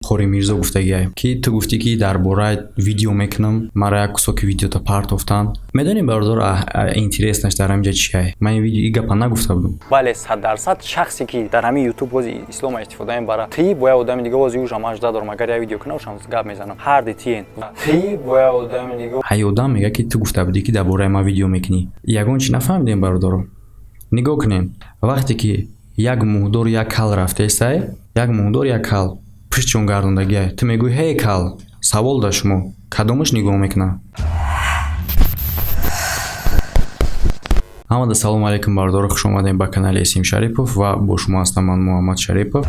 Хори Мирзо гуфтагия ки ту гуфтӣ ки дар бораи видео мекунам, маро як кусоки видеота партофтан. Медонӣ бародор интереснаш дар ҳаминҷа чие? Ман и гапа нагуфта будам. бале 100% шахсе ки дар ҳамин ютуб бози ислома истифода мебара, ти боя одами дига бози ушам ажда дорам, агар я видео кунам ушам гап мезанам. Ҳарди тиен. Ти боя одами дига. Ҳай одам мега ки ту гуфта будӣ ки дар бораи ман видео мекунӣ. Ягон чи нафаҳмидем бародаро. Нигоҳ кунем. Вақте ки як муҳдор як кал рафтесай, як муҳдор як кал пишчон гардондагия. Ту мегӯй ҳей кал, савол дар шумо, кадомаш нигоҳ мекунад? Ҳамада салом алейкум бародаро, хуш омадем ба канали Эсим Шарипов ва бо шумо ҳастам ман Муҳаммад Шарипов.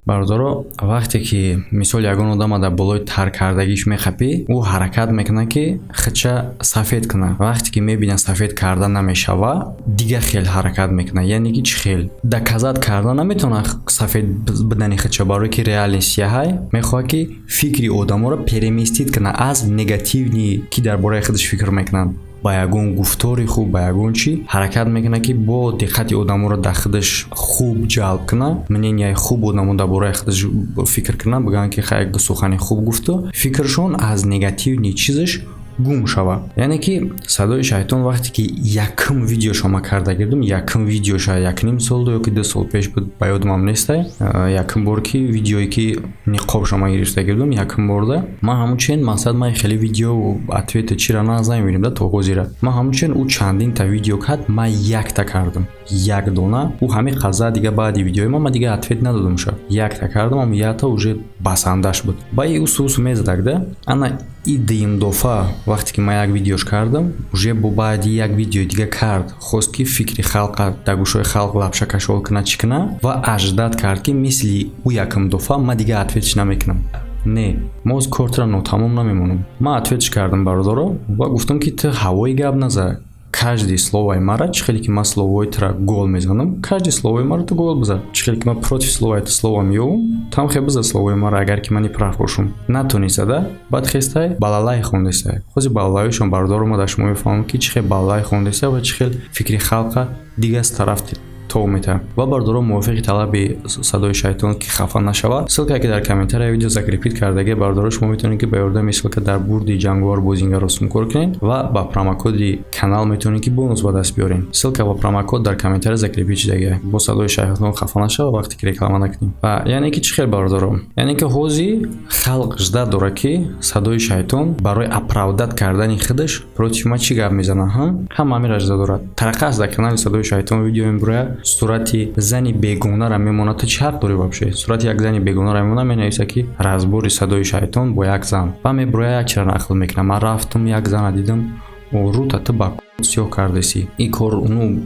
бародаро, вақте ки мисол ягон одама дар болои таркардагиш мехапӣ, ӯ ҳаракат мекунад ки хича сафед кунад. Вақте ки мебинад сафед карда намешава, дига хел ҳаракат мекунад. Яъне ки чӣ хел? Доказат карда наметавонад сафед бидани хича, барое ки реални сияҳай. Мехоҳад ки фикри одаморо переместит кунад аз негативни ки дар бораи худаш фикр мекунад. Ба ягон гуфтори хуб, ба ягон чи ҳаракат мекунад ки бо диққати одаморо дар худаш хуб ҷалб кунад. Мненияи хуб одамо дар бораи худаш фикр кунад, бигӯянд ки хай сухани хуб гуфту, фикршон аз негативни чизаш гум шава. Яъне ки садои шайтон вақте ки якм видеошо ма карда гирдум, якм видеоша 1.5 сол ёки 2 сол пеш буд, ба ёдамам нестай. Якм бор ки видеое ки ниқобшо ма гирифта гирдум, якм борда ман ҳамунчен мақсад ман хеле видео ответе чира намебинем да то ҳозира. Ман ҳамунчен ӯ чандинта видео кард, ман якта кардам. Як дона ӯ ҳамин қаза дига баъди видеои ман дига ответ надодам ша. Якта кардам, ам якта уже басандаш буд. Ба и усус мезадак да. Ана и дим дофа вақте ки ман як видеош кардам, уже бо баъди як видео дига кард, хост ки фикри халқа дар гӯшои халқ лапша кашол куна чӣ куна ва аждад кард ки мисли ӯ якм дофа ман дига ответш намекунам. Не, мо оз кортро нотамом намемонам. Ман ответш кардам бародаро ва гуфтам ки ту ҳавои гап наза. Каждый словои мара, чӣ хеле ки ман словои тура гол мезанам, каждый словои мара ту гол бизан. Чӣ хеле ки ман против словои ту слова меёвам, ту ҳам хел бизан словои мара, агар ки ман прав бошам. Натониста да? Баъд хестай балалай хондестай. Хози балалайшон бародаро ма дар шумо мефаҳмам ки чӣ хел балалай хондестай ва чӣ хел фикри халқа дига аз тараф то мета. Ва бародаро мувофиқи талаби садои шайтон ки хафа нашава, ссилка ки дар комментарияи видео закрепит кардаги бародаро шумо метавонед ки ба ёрдами ссилка дар бурди ҷанговар бозинга росумкор кунед ва ба промокоди канал метавонед ки бонус ба даст биёред. Ссилка ва промокод дар комментария закрепит шудаги. Бо садои шайтон хафа нашава вақте ки реклама накунем. Ва яъне ки чӣ хел бародаро? Яъне ки ҳози халқ жда дора ки садои шайтон барои оправдат кардани худаш против ма чӣ гап мезана. Ҳама ҳамира жда дорад. Тараққас дар канали садои шайтон видео мебурая сурати зани бегонара мемонад. Ту чӣ ҳақ дорӣ вообще? Сурати як зани бегонара мемонад, менависа ки разбори садои шайтон бо як зан. Ва мебурая як чира нақл мекунад. Ман рафтам як зана дидам, рута ту ба сиёҳ кардеси. И кор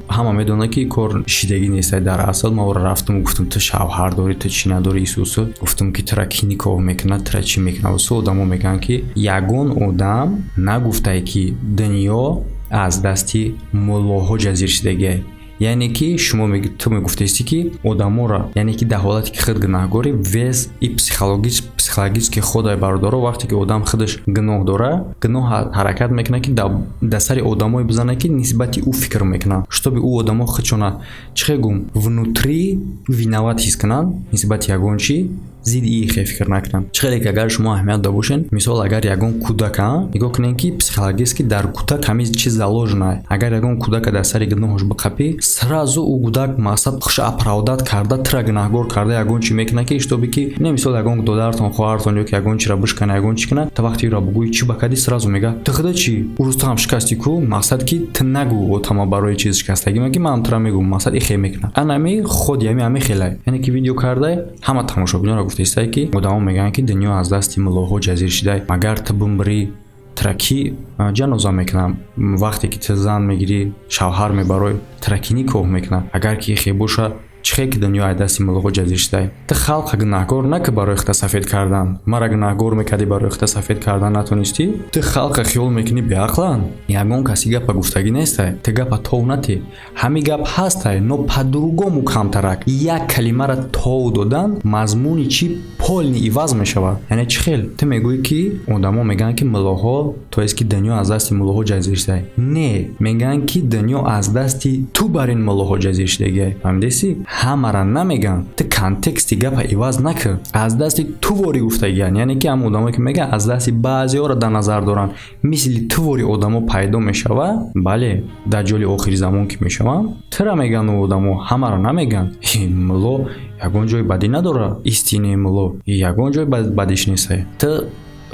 ҳама медонад ки кор шидагӣ нестай. Дар асл ман ора рафтам гуфтам ту шавҳар дорӣ, ту чӣ надорӣ Исусу. Гуфтам ки тура ки никоҳ мекунад, тура чӣ мекунад. Васо одамо мегӯянд ки ягон одам нагуфтае ки дунё аз дасти муллоҳо ҷазир шидагиае. яъне ки шумо ту мегуфтести ки одамора, яъне ки дар ҳолате ки худ гунаҳгорӣ вес и психологически ходай бародаро, вақте ки одам худаш гуноҳ дора, гуноҳ ҳаракат мекунад ки дар сари одамое бизана ки нисбати ӯ фикр мекунад, чтобы ӯ одамо худшона чӣ хел гум внутри виноват ҳис кунанд нисбати ягон чи зидди хе фикр накунанд. Чӣ хеле ки агар шумо аҳамият дод бошен, мисол агар ягон кӯдака нигоҳ кунед ки психологически дар кӯдак ҳамин чиз заложена. Агар ягон кӯдака дар сари гуноҳаш биқапӣ, сразу ӯ кӯдак мақсад хуш оправдат карда тура гунаҳгор карда ягон чи мекунад ки чтобы ки не мисол ягон додаратон хоҳартон ёки ягон чира бишкана, ягон чи кунад, та вақти ӯро бугӯи чӣ бакади, сразу мега ту худа чи урусту ҳам шикасти ку, мақсад ки ту нагӯ отама барои чиз шикастагӣ ма ки ман тура мегӯм, мақсад ихе мекунад. Анами худ ҳами хелай. Яъне ки видео кардай ҳама тамошобинонро гуфтестай ки одамо мегӯянд ки дунё аз дасти муллоҳо ҷазир шидай. Магар ту бимбирӣ траки ҷаноза мекунам. Вақте ки ту зан мегирӣ, шавҳар мебарой, траки никоҳ мекунад. Агар ки ихе боша, чӣ хел ки дунё аз дасти муллоҳо ҷазир шидай. Ту халқа гунаҳгор на ки барои худа сафед кардан. Мара гунаҳгор мекардӣ, барои худа сафед кардан натонистӣ. Ту халқа хиёл мекунӣ беақлан. Ягон каси гапа гуфтагӣ нестай. Ту гапа тов натӣ. Ҳамин гап ҳастай, но по-другому камтарак. Як калимара тов додан мазмуни чи полни иваз мешавад. Яъне чӣ хел? Ту мегӯӣ ки одамо мегӯянд ки муллоҳо тоест ки дунё аз дасти муллоҳо ҷазир шидай. Не, мегӯянд ки дунё аз дасти ту бар ин муллоҳо ҷазир шидагиай. Фаҳмидеси? ҳамара намеган, ту контексти гапа иваз накӣ. Аз дасти ту вори гуфтагиян, яъне ки ҳам одамо ки меган аз дасти баъзеҳоро дар назар доранд, мисли ту вори одамо пайдо мешава. Бале, даҷҷоли охири замон ки мешавам, тура меган у одамо, ҳамара намеган. Мулло ягон ҷои бадӣ надора, истини мулло ягон ҷои бадиш нест. Ту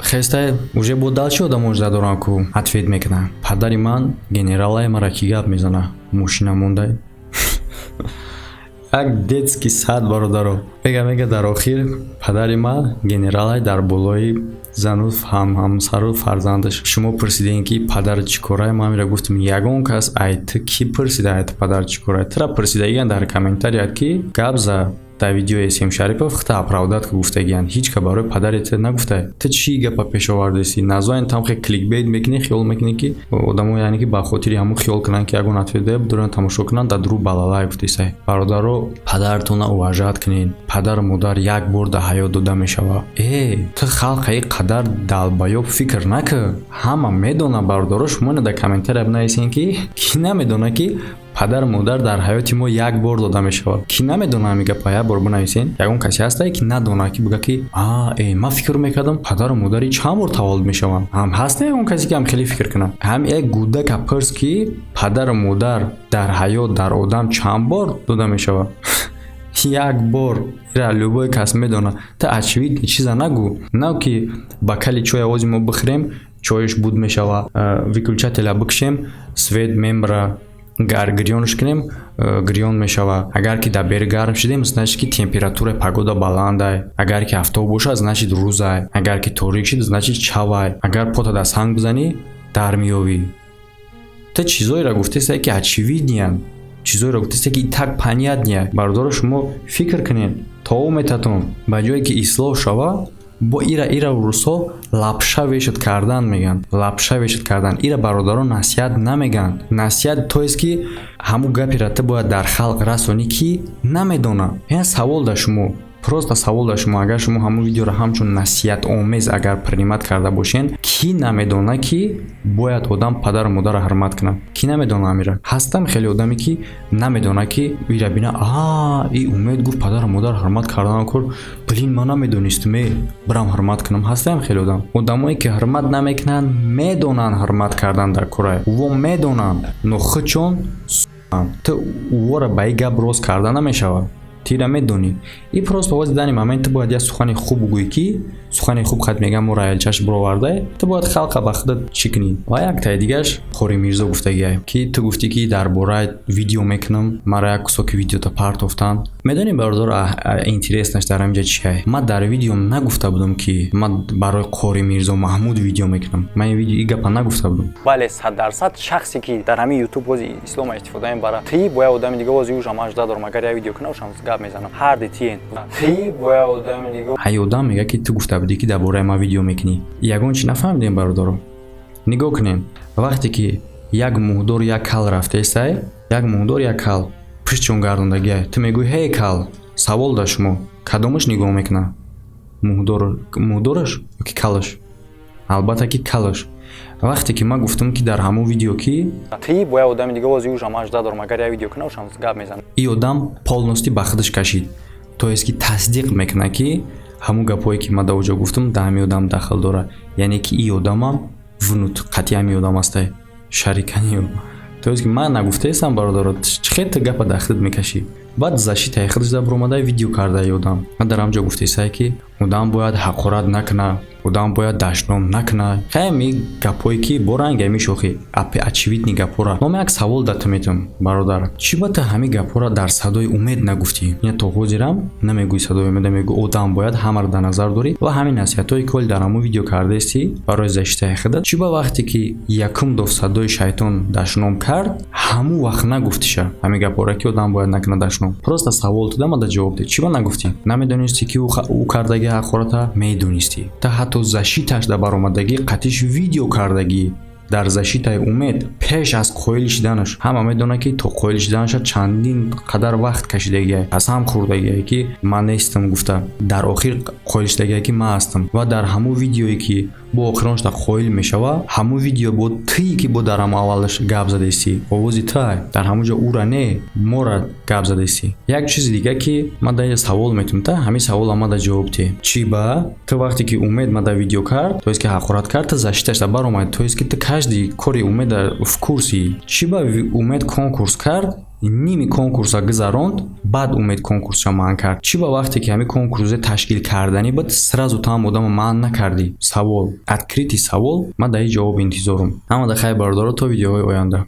хестай уже бо далчи одамо ҷа дорам ку ответ мекунам. Падари ман генералай мара ки гап мезана, мошина мондай. Як детский сад бародаро. Мега дар охир падари ман генералай дар болои зану ҳамсару фарзандаш. Шумо пурсидем ки падар чӣ корае? Ман мира гуфтам ягон кас айти ки пурсида айти падар чӣ корае. Тура пурсидагиян дар комментарият ки гап за дар видеои Сим Шарипов хита оправдат ки гуфтагиян. Ҳеҷ ка барои падарет нагуфта. Ту чӣ гапа пеш овардеси? Назоин там хе кликбейт мекунӣ, хиёл мекунӣ ки одамо яъне ки ба хотири ҳамун хиёл кунанд ки ягон ответ будоран тамошо кунанд, дар дуру балалай гуфтисай. Бародаро, падартона уважат кунед. Падар модар як бор дар ҳаёт дода мешава. Ту халқа и қадар далбаёб фикр накӣ. Ҳама медона бародаро, шумо дар комментария бинависен ки намедона ки падар модар дар ҳаёти мо як бор дода мешавад. Ки намедона ҳамин гапа як бор бинависен. Ягон касе ҳастае ки надона ки бига ки ман фикр мекардам падару модари чанд бор таваллуд мешаванд. Ҳам ҳаст ягон касе ки ҳам хеле фикр кунад. Ҳам як гудака пурс ки падару модар дар ҳаёт дар одам чанд бор дода мешавад. Як бор. Ира любой кас медона. Та очевидно чиза нагу. На ки бакали чой овози мо бихӯрем, чойш буд мешава, выключателя бикшем, свет мембра гирёнш кунем, гирён мешава. Агар ки дар бери гарм шудем, значит ки температураи погода баландае. Агар ки афтоб бошад, значит рӯзае. Агар ки торик шуд, значит чавае. Агар пота дар санг бизанӣ, дар меёвӣ. Ту чизоеро гуфтеса ки очевидниян. Чизоеро гуфтеса ки так понятниян. Бародаро, шумо фикр кунед. То уметатон ба ҷое ки ислоҳ шава, бо ира русо лапша вешад кардан меган. Лапша вешад кардан. Ира бародаро насиҳат намеган. Насиҳат тоест ки ҳамун гапира ту бояд дар халқ расонӣ ки намедона. Яъне савол дар шумо. Просто савол дар шумо. Агар шумо ҳамун видеоро ҳамчун насиҳатомез агар принимат карда бошен, ки намедона ки бояд одам падару модарро ҳурмат кунад. Ки намедона амира. Ҳастам хеле одаме ки намедона ки ира бина и умед гуфт падару модар ҳурмат кардан кор. Блин, ман намедонистам, бирам ҳурмат кунам. Ҳастам хеле одам. Одамое ки ҳурмат намекунанд медонанд ҳурмат кардан дар корае. Во медонанд, но хучон ту увора ба ин гап рост карда намешавад. Тира медонӣ. И просто ози дани момент ту бояд як сухани хуб гӯӣ ки сухани хуб хат мегам мо раялчаш бироварда, ту бояд халқа ба худат чӣ кунӣ. Ва як таи дигарш Хори Мирзо гуфтагия ки ту гуфтӣ ки дар бораи видео мекунам, мара як кусоки видеота партофтан. Медонӣ бародаро интереснаш дар ҳаминҷа чие? Ман дар видеом нагуфта будам ки ман барои Хори Мирзо Маҳмуд видео мекунам. Ман ин видео и гапа нагуфта будам. Бале 100% шахсе ки дар ҳамин YouTube бози ислома истифода мебарад, ти бояд одами дига бози ӯшам ажда дорам. Агар як видео кунам, ӯшам гап мезанам. Ҳар дитиен. Ти бояд одами дига ҳай одам мега ки ту гуфта будӣ ки дар бораи ман видео мекунӣ. Ягон чӣ нафаҳмидем бародаро. Нигоҳ кунем. Вақте ки як муҳдор як кал рафтесай, як муҳдор як кал пуштчон гардондагия. Ту мегӯӣ ҳей кал, савол дар шумо, кадомаш нигоҳ мекуна? Муҳдораш ёки калаш? Албатта ки калаш. Вақте ки ман гуфтам ки дар ҳамон видео ки ти бояд одами дига бози ӯшам ажда дорам. Агар як видео кунам, ӯшам гап мезанам. И одам полностью ба худаш кашид. То есть ки тасдиқ мекуна ки ҳамун гапое ки ман дар оҷо гуфтам дар ҳамин одам дахл дора. Яъне ки ин одамам вунут қатъи ҳамин одам астае. Шарикани. То есть ки ман нагуфтаесам бародаро, чӣ хел гапа дар худат мекашӣ? Баъд защитаи худаш дар биромада видео карда ин одам. Ман дар ҳамҷо гуфтесае ки одам бояд ҳақорат накуна, одам бояд дашном накуна. Хами гапое ки бо ранги мешохӣ. Очевидни гапора. Ман як савол дар ту метавонам бародар. Чӣ ба ту ҳамин гапора дар садои умед нагуфтӣ? Я то ҳозирам намегӯӣ садои умед, мегӯ одам бояд ҳамаро дар назар дорӣ ва ҳамин насиҳатҳое ки оли дар ҳамон видео кардасти барои защитаи худат. Чӣ ба вақте ки якум дов садои шайтон дашном кард, ҳамун вақт нагуфтиша ҳамин гапора ки одам бояд накуна дашном? Просто савол туда мада ҷавоб дед. Чӣ ба нагуфтӣ? Намедонистӣ ки ӯ кардаги ҳақората? Медонистӣ. Та ҳатто защиташ дар баромадагӣ қатиш видео кардагӣ. дар защитаи умед пеш аз қоили шиданаш. Ҳама медонад ки то қоили шиданаша чандин қадар вақт кашидагия, қасам хӯрдагия ки ман нестам гуфта. Дар охир қоили шидагия ки ман ҳастам. Ва дар ҳамон видеое ки бо охиронашда қоил мешава, ҳамон видео бо тии ки бо дар ҳамон аввалаш гап задеси, овози тай дар ҳамон ҷо ура не мора гап задеси. Як чизи дига ки ман дар инҷа савол метум та, ҳамин савол ама да ҷавоб де. Чӣ ба ту вақте ки умед мада видео кард, то есть ки ҳақорат кард, та защиташда баромад, то есть ки ту каждый кори умеда в курси. Чӣ ба умед конкурс кард, ними конкурса гузаронд, баъд умед конкурсша манъ кард. Чӣ ба вақте ки ҳамин конкурсе ташкил карданӣ бад сразу ту ҳам одама манъ накардӣ? Савол, откритий савол, ман дар ин ҷавоб интизорум. Ҳамада хайр бародаро, то видеоҳои оянда.